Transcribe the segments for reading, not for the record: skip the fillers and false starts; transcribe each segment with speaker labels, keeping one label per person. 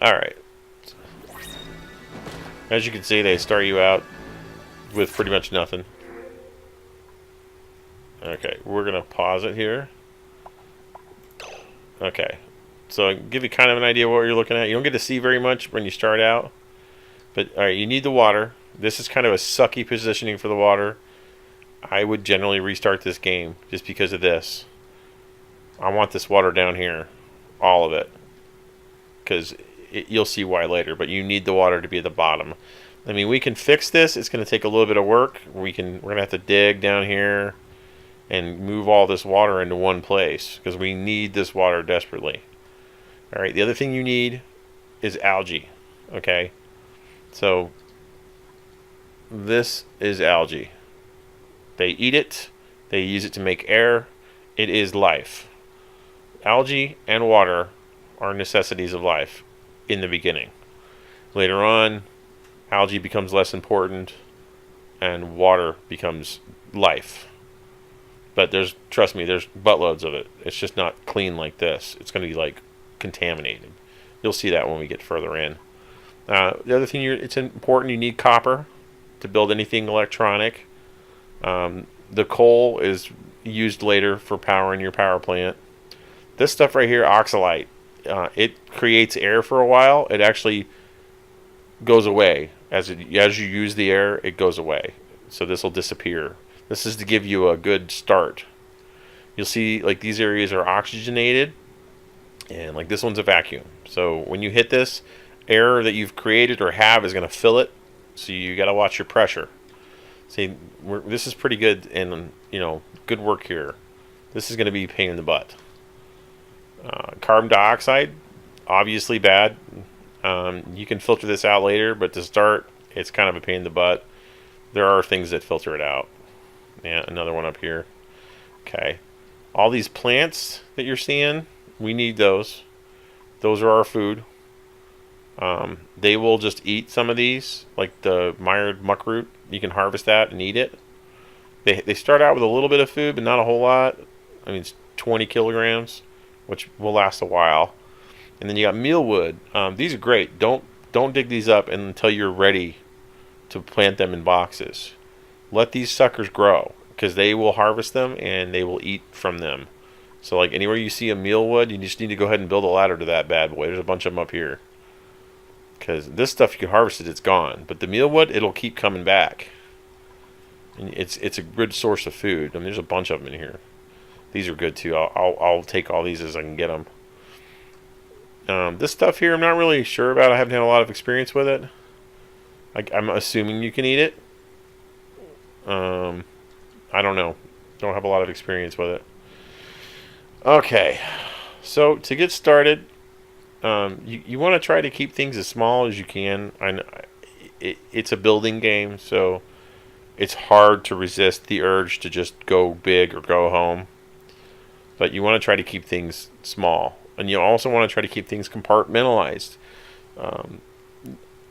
Speaker 1: Alright. As you can see, they start you out with pretty much nothing. Okay, we're going to pause it here. Okay. So, I'll give you kind of an idea of what you're looking at. You don't get to see very much when you start out. But, alright, you need the water. This is kind of a sucky positioning for the water. I would generally restart this game just because of this. I want this water down here. All of it. Because you'll see why later. But you need the water to be at the bottom. I mean, we can fix this. It's going to take a little bit of work. We're going to have to dig down here and move all this water into one place. Because we need this water desperately. Alright, the other thing you need is algae. Okay? So, this is algae. They eat it. They use it to make air. It is life. Algae and water are necessities of life in the beginning. Later on, algae becomes less important and water becomes life. But trust me, there's buttloads of it. It's just not clean like this. It's going to be like contaminated. You'll see that when we get further in. The other thing, it's important, you need copper to build anything electronic. The coal is used later for powering your power plant. This stuff right here, oxalite, it creates air for a while. It actually goes away. As you use the air, it goes away. So this will disappear. This is to give you a good start. You'll see like these areas are oxygenated, and like this one's a vacuum. So when you hit this, air that you've created or have is going to fill it. So you got to watch your pressure. See, this is pretty good, and good work here. This is going to be a pain in the butt. Carbon dioxide, obviously bad. You can filter this out later, but to start, it's kind of a pain in the butt. There are things that filter it out. Yeah, another one up here. Okay. All these plants that you're seeing, we need those. Those are our food. They will just eat some of these, like the mired muckroot. You can harvest that and eat it. They start out with a little bit of food, but not a whole lot. I mean, it's 20 kilograms, which will last a while. And then you got mealwood. These are great. Don't dig these up until you're ready to plant them in boxes. Let these suckers grow, because they will harvest them and they will eat from them. So like anywhere you see a mealwood, you just need to go ahead and build a ladder to that bad boy. There's a bunch of them up here. Because this stuff, you can harvest it, it's gone. But the mealwood, it'll keep coming back. And it's a good source of food. I mean, there's a bunch of them in here. These are good too. I'll take all these as I can get them. This stuff here, I'm not really sure about. I haven't had a lot of experience with it. I'm assuming you can eat it. I don't know. Don't have a lot of experience with it. Okay. So, to get started, you want to try to keep things as small as you can. It's a building game, so it's hard to resist the urge to just go big or go home. But you want to try to keep things small. And you also want to try to keep things compartmentalized.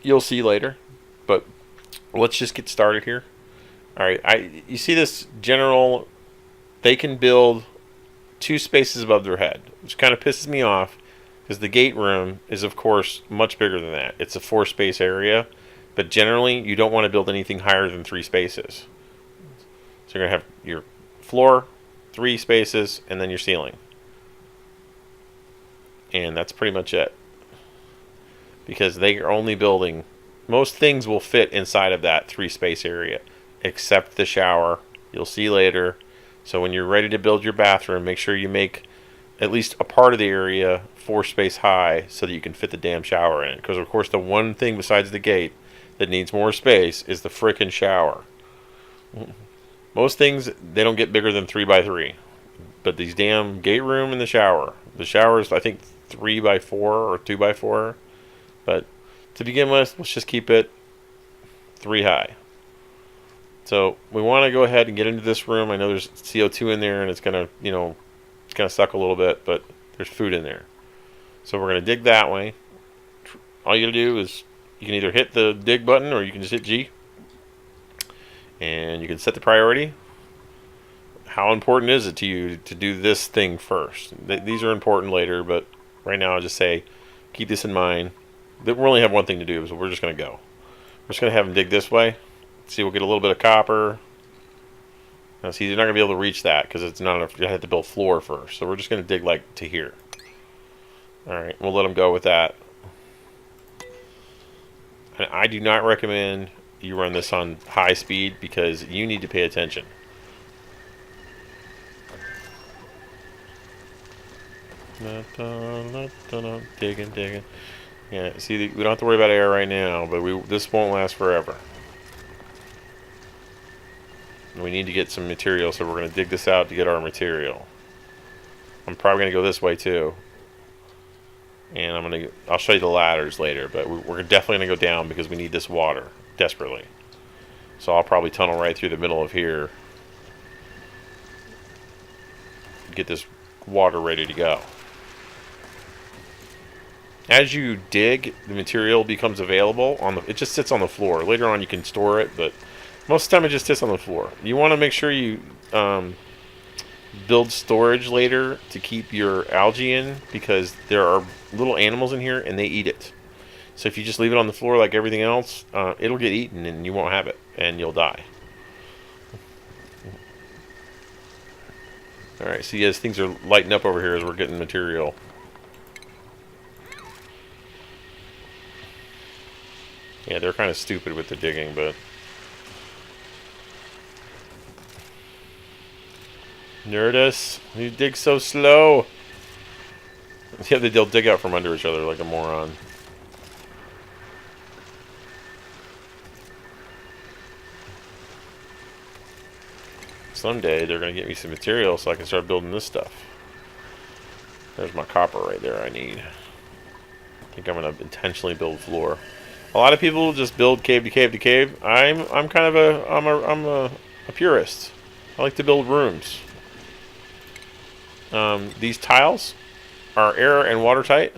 Speaker 1: You'll see later. But let's just get started here. Alright, you see this general, they can build 2 spaces above their head, which kind of pisses me off, because the gate room is, of course, much bigger than that. It's a 4-space area, but generally, you don't want to build anything higher than 3 spaces. So you're going to have your floor, 3 spaces, and then your ceiling. And that's pretty much it. Because they are only building, most things will fit inside of that 3-space area, except the shower. You'll see later. So when you're ready to build your bathroom, make sure you make at least a part of the area 4-space high so that you can fit the damn shower in. Because of course the one thing besides the gate that needs more space is the frickin' shower. Most things, they don't get bigger than 3x3. But these damn gate room and the shower. The shower is, I think, 3x4 or 2x4. But to begin with, let's just keep it 3 high. So we want to go ahead and get into this room. I know there's CO2 in there, and it's gonna, it's gonna suck a little bit, but there's food in there. So we're gonna dig that way. All you gotta do is you can either hit the dig button or you can just hit G, and you can set the priority. How important is it to you to do this thing first? These are important later, but right now I'll just say keep this in mind. we only have one thing to do, so we're just going to go. We're just going to have them dig this way. See, we'll get a little bit of copper. Now, see, you're not going to be able to reach that because it's not enough. You have to build floor first. So we're just going to dig like to here. All right, we'll let them go with that. And I do not recommend you run this on high speed because you need to pay attention. Digging, digging. Yeah, see, we don't have to worry about air right now, but this won't last forever. We need to get some material, so we're going to dig this out to get our material. I'm probably going to go this way too. And I'll show you the ladders later, but we're definitely going to go down because we need this water desperately. So I'll probably tunnel right through the middle of here. Get this water ready to go. As you dig, the material becomes available. It just sits on the floor. Later on you can store it, but most of the time it just sits on the floor. You want to make sure you build storage later to keep your algae in because there are little animals in here and they eat it. So if you just leave it on the floor like everything else, it'll get eaten and you won't have it and you'll die. Alright, see as things are lighting up over here as we're getting material. Yeah, they're kind of stupid with the digging, but... Nerdus, you dig so slow. Yeah, they'll dig out from under each other like a moron. Someday they're going to get me some material so I can start building this stuff. There's my copper right there I need. I think I'm going to intentionally build floor. A lot of people just build cave to cave to cave. I'm kind of a purist. I like to build rooms. These tiles are air and watertight.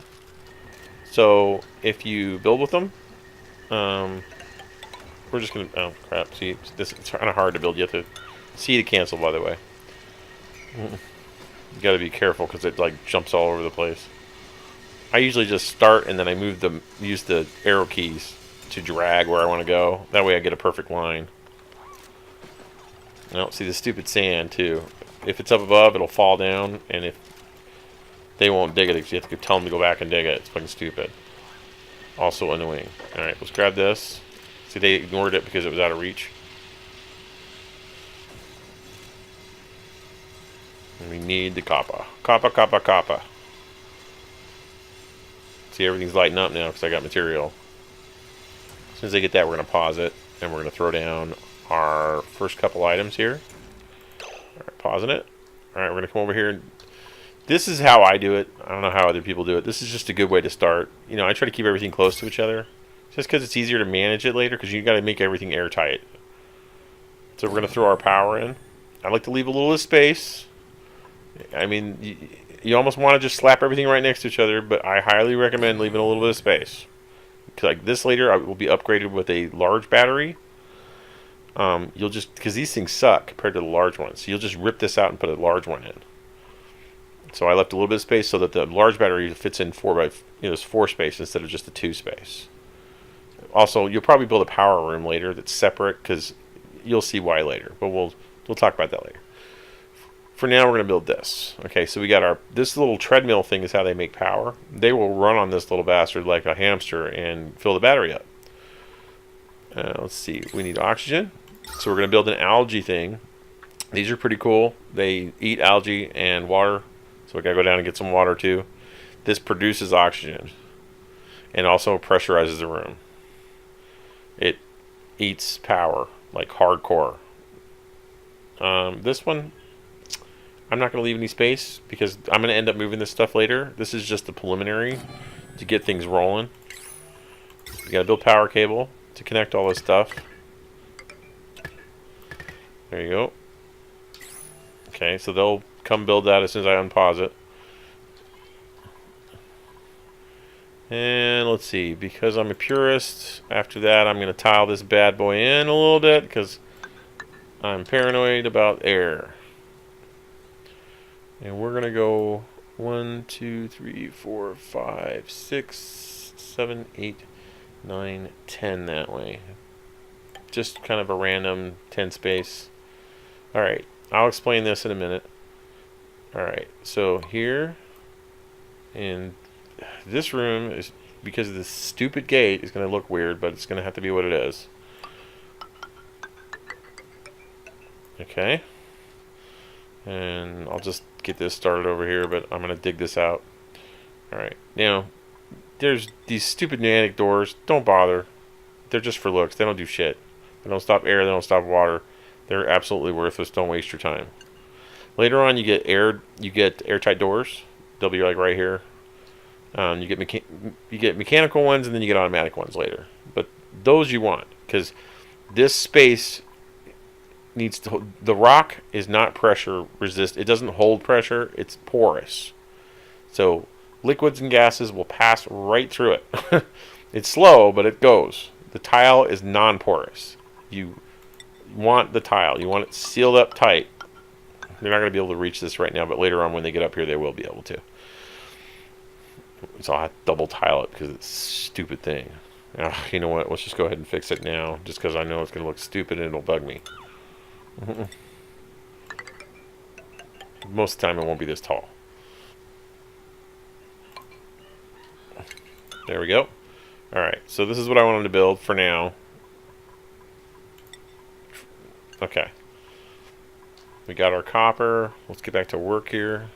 Speaker 1: So if you build with them, we're just gonna. Oh crap! See, it's kind of hard to build. You have to see to cancel. By the way, you got to be careful because it like jumps all over the place. I usually just start and then I use the arrow keys to drag where I want to go. That way I get a perfect line. Now, see the stupid sand too. If it's up above, it'll fall down, and if they won't dig it, you have to tell them to go back and dig it. It's fucking stupid. Also annoying. Alright, let's grab this. See, they ignored it because it was out of reach. And we need the copper. Copper, copper, copper. See, everything's lighting up now because I got material. As soon as I get that, we're going to pause it, and we're going to throw down our first couple items here. Alright, pausing it. Alright, we're going to come over here. This is how I do it. I don't know how other people do it. This is just a good way to start. You know, I try to keep everything close to each other. Just because it's easier to manage it later, because you got to make everything airtight. So we're going to throw our power in. I like to leave a little bit of space. I mean, you almost want to just slap everything right next to each other, but I highly recommend leaving a little bit of space. Like this later, will be upgraded with a large battery. You'll just, because these things suck compared to the large ones, so you'll just rip this out and put a large one in. So I left a little bit of space so that the large battery fits in 4 space instead of just a 2 space. Also, you'll probably build a power room later that's separate, because you'll see why later, but we'll talk about that later. For now, we're going to build this. Okay, so we got this little treadmill thing is how they make power. They will run on this little bastard like a hamster and fill the battery up. Let's see, we need oxygen. So we're going to build an algae thing. These are pretty cool. They eat algae and water. So we got to go down and get some water too. This produces oxygen. And also pressurizes the room. It eats power, like hardcore. This one, I'm not going to leave any space because I'm going to end up moving this stuff later. This is just the preliminary to get things rolling. You got to build power cable to connect all this stuff. There you go. Okay, so they'll come build that as soon as I unpause it. And let's see, because I'm a purist, after that I'm going to tile this bad boy in a little bit because I'm paranoid about air. And we're going to go 1, 2, 3, 4, 5, 6, 7, 8, 9, 10 that way. Just kind of a random 10 space. Alright, I'll explain this in a minute. Alright, so here in this room is, because of this stupid gate, is going to look weird, but it's going to have to be what it is. Okay. And I'll just get this started over here, but I'm going to dig this out. Alright, now, there's these stupid pneumatic doors. Don't bother. They're just for looks. They don't do shit. They don't stop air. They don't stop water. They're absolutely worthless. Don't waste your time. Later on, you get airtight doors. They'll be like right here. You get mechanical ones, and then you get automatic ones later. But those you want, because this space needs to. The rock is not pressure resist. It doesn't hold pressure. It's porous. So liquids and gases will pass right through it. It's slow, but it goes. The tile is non-porous. You want the tile. You want it sealed up tight. They're not going to be able to reach this right now, but later on when they get up here, they will be able to. So I'll have to double tile it because it's a stupid thing. You know what? Let's just go ahead and fix it now, just because I know it's going to look stupid and it'll bug me. Most of the time, it won't be this tall. There we go. Alright, so this is what I wanted to build for now. Okay. We got our copper. Let's get back to work here.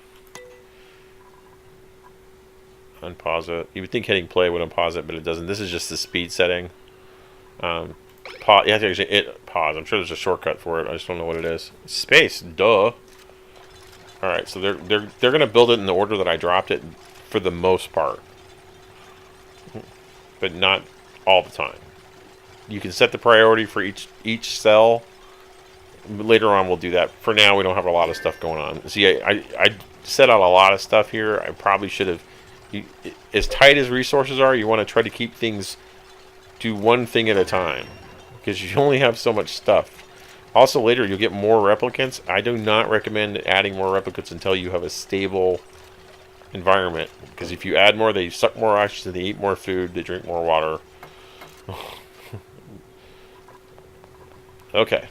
Speaker 1: Unpause it. You would think hitting play would unpause it, but it doesn't. This is just the speed setting. Pause. You have to actually hit pause. I'm sure there's a shortcut for it. I just don't know what it is. Space. Duh. Alright, so they're gonna build it in the order that I dropped it for the most part. But not all the time. You can set the priority for each cell. Later on we'll do that. For now we don't have a lot of stuff going on. See, I set out a lot of stuff here. I probably should have... as tight as resources are, you want to try to keep things... do one thing at a time. Because you only have so much stuff. Also later you'll get more replicants. I do not recommend adding more replicants until you have a stable... environment, because if you add more, they suck more oxygen, they eat more food, they drink more water. Okay.